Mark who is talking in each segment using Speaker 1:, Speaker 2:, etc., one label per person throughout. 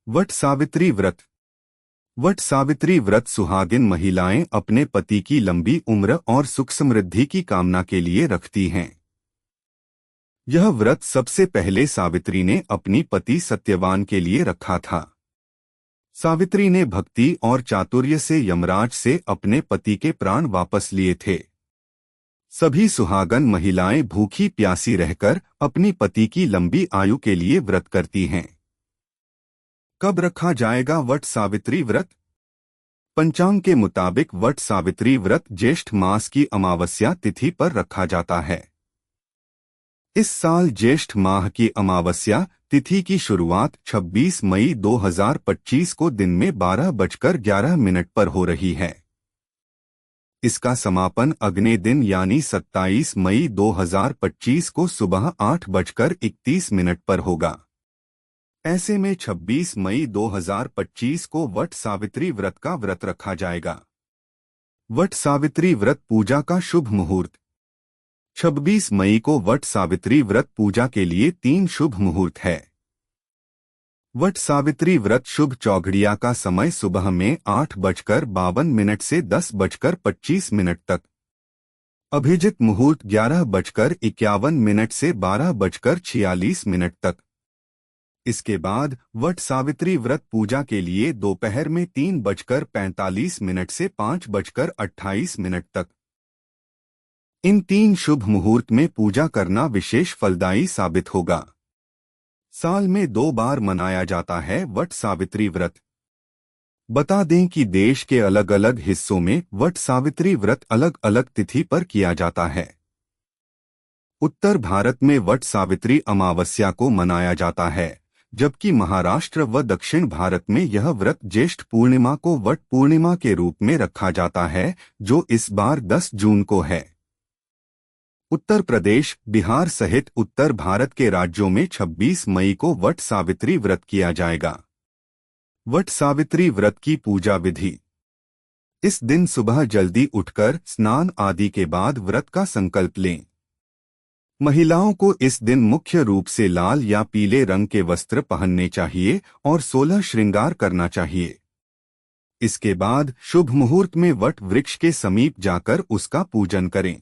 Speaker 1: वट सावित्री व्रत। वट सावित्री व्रत सुहागिन महिलाएं अपने पति की लंबी उम्र और सुख समृद्धि की कामना के लिए रखती हैं। यह व्रत सबसे पहले सावित्री ने अपनी पति सत्यवान के लिए रखा था। सावित्री ने भक्ति और चातुर्य से यमराज से अपने पति के प्राण वापस लिए थे। सभी सुहागन महिलाएं भूखी प्यासी रहकर अपनी पति की लंबी आयु के लिए व्रत करती हैं। कब रखा जाएगा वट सावित्री व्रत? पंचांग के मुताबिक वट सावित्री व्रत ज्येष्ठ मास की अमावस्या तिथि पर रखा जाता है। इस साल ज्येष्ठ माह की अमावस्या तिथि की शुरुआत 26 मई 2025 को दिन में 12:11 पर हो रही है। इसका समापन अगले दिन यानी 27 मई 2025 को सुबह 8:31 पर होगा। ऐसे में 26 मई 2025 को वट सावित्री व्रत का व्रत रखा जाएगा। वट सावित्री व्रत पूजा का शुभ मुहूर्त। 26 मई को वट सावित्री व्रत पूजा के लिए 3 शुभ मुहूर्त है। वट सावित्री व्रत शुभ चौघड़िया का समय सुबह में 8:52 से 10:25 तक। अभिजित मुहूर्त 11:51 से 12:46 तक। इसके बाद वट सावित्री व्रत पूजा के लिए दोपहर में 3:45 से 5:28 तक। इन 3 शुभ मुहूर्त में पूजा करना विशेष फलदायी साबित होगा। साल में 2 बार मनाया जाता है वट सावित्री व्रत। बता दें कि देश के अलग अलग हिस्सों में वट सावित्री व्रत अलग अलग तिथि पर किया जाता है। उत्तर भारत में वट सावित्री अमावस्या को मनाया जाता है, जबकि महाराष्ट्र व दक्षिण भारत में यह व्रत ज्येष्ठ पूर्णिमा को वट पूर्णिमा के रूप में रखा जाता है, जो इस बार 10 जून को है। उत्तर प्रदेश, बिहार सहित उत्तर भारत के राज्यों में 26 मई को वट सावित्री व्रत किया जाएगा। वट सावित्री व्रत की पूजा विधि। इस दिन सुबह जल्दी उठकर स्नान आदि के बाद व्रत का संकल्प लें। महिलाओं को इस दिन मुख्य रूप से लाल या पीले रंग के वस्त्र पहनने चाहिए और 16 श्रृंगार करना चाहिए। इसके बाद शुभ मुहूर्त में वट वृक्ष के समीप जाकर उसका पूजन करें।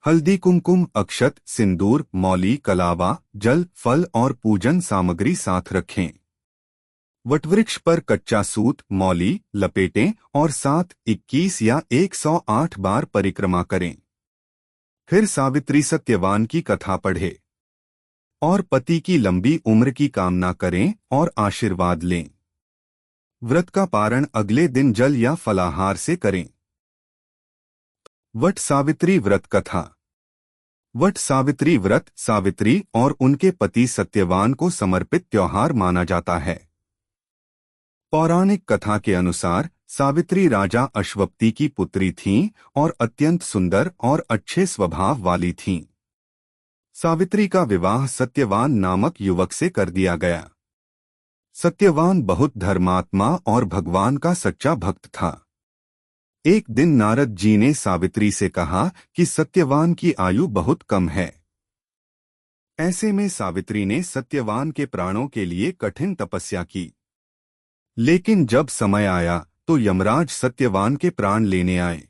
Speaker 1: हल्दी, कुमकुम, अक्षत, सिंदूर, मौली, कलावा, जल, फल और पूजन सामग्री साथ रखें। वटवृक्ष पर कच्चा सूत, मौली लपेटें और 7, 21 या 108 बार परिक्रमा करें। फिर सावित्री सत्यवान की कथा पढ़ें और पति की लंबी उम्र की कामना करें और आशीर्वाद लें। व्रत का पारण अगले दिन जल या फलाहार से करें। वट सावित्री व्रत कथा। वट सावित्री व्रत सावित्री और उनके पति सत्यवान को समर्पित त्योहार माना जाता है। पौराणिक कथा के अनुसार सावित्री राजा अश्वपति की पुत्री थीं और अत्यंत सुंदर और अच्छे स्वभाव वाली थीं। सावित्री का विवाह सत्यवान नामक युवक से कर दिया गया। सत्यवान बहुत धर्मात्मा और भगवान का सच्चा भक्त था। एक दिन नारद जी ने सावित्री से कहा कि सत्यवान की आयु बहुत कम है। ऐसे में सावित्री ने सत्यवान के प्राणों के लिए कठिन तपस्या की। लेकिन जब समय आया तो यमराज सत्यवान के प्राण लेने आए।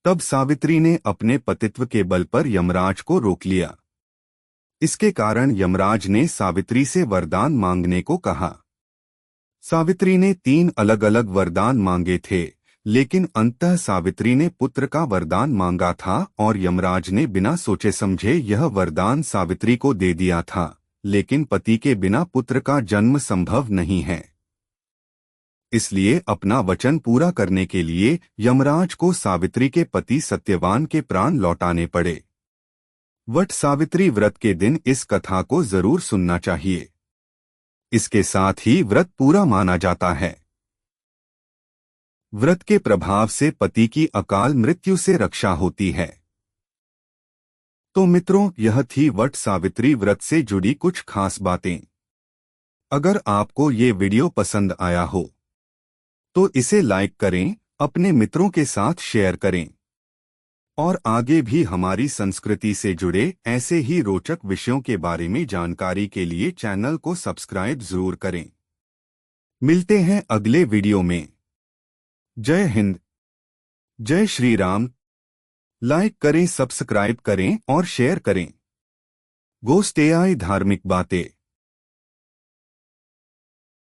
Speaker 1: तब सावित्री ने अपने पतित्व के बल पर यमराज को रोक लिया। इसके कारण यमराज ने सावित्री से वरदान मांगने को कहा। सावित्री ने 3 अलग अलग वरदान मांगे थे, लेकिन अंततः सावित्री ने पुत्र का वरदान मांगा था और यमराज ने बिना सोचे समझे यह वरदान सावित्री को दे दिया था। लेकिन पति के बिना पुत्र का जन्म संभव नहीं है। इसलिए अपना वचन पूरा करने के लिए यमराज को सावित्री के पति सत्यवान के प्राण लौटाने पड़े। वट सावित्री व्रत के दिन इस कथा को जरूर सुनना चाहिए। इसके साथ ही व्रत पूरा माना जाता है। व्रत के प्रभाव से पति की अकाल मृत्यु से रक्षा होती है। तो मित्रों, यह थी वट सावित्री व्रत से जुड़ी कुछ खास बातें। अगर आपको ये वीडियो पसंद आया हो तो इसे लाइक करें, अपने मित्रों के साथ शेयर करें और आगे भी हमारी संस्कृति से जुड़े ऐसे ही रोचक विषयों के बारे में जानकारी के लिए चैनल को सब्सक्राइब जरूर करें। मिलते हैं अगले वीडियो में। जय हिंद, जय श्री राम। लाइक करें, सब्सक्राइब करें और शेयर करें। गोस्ट एआई धार्मिक बातें।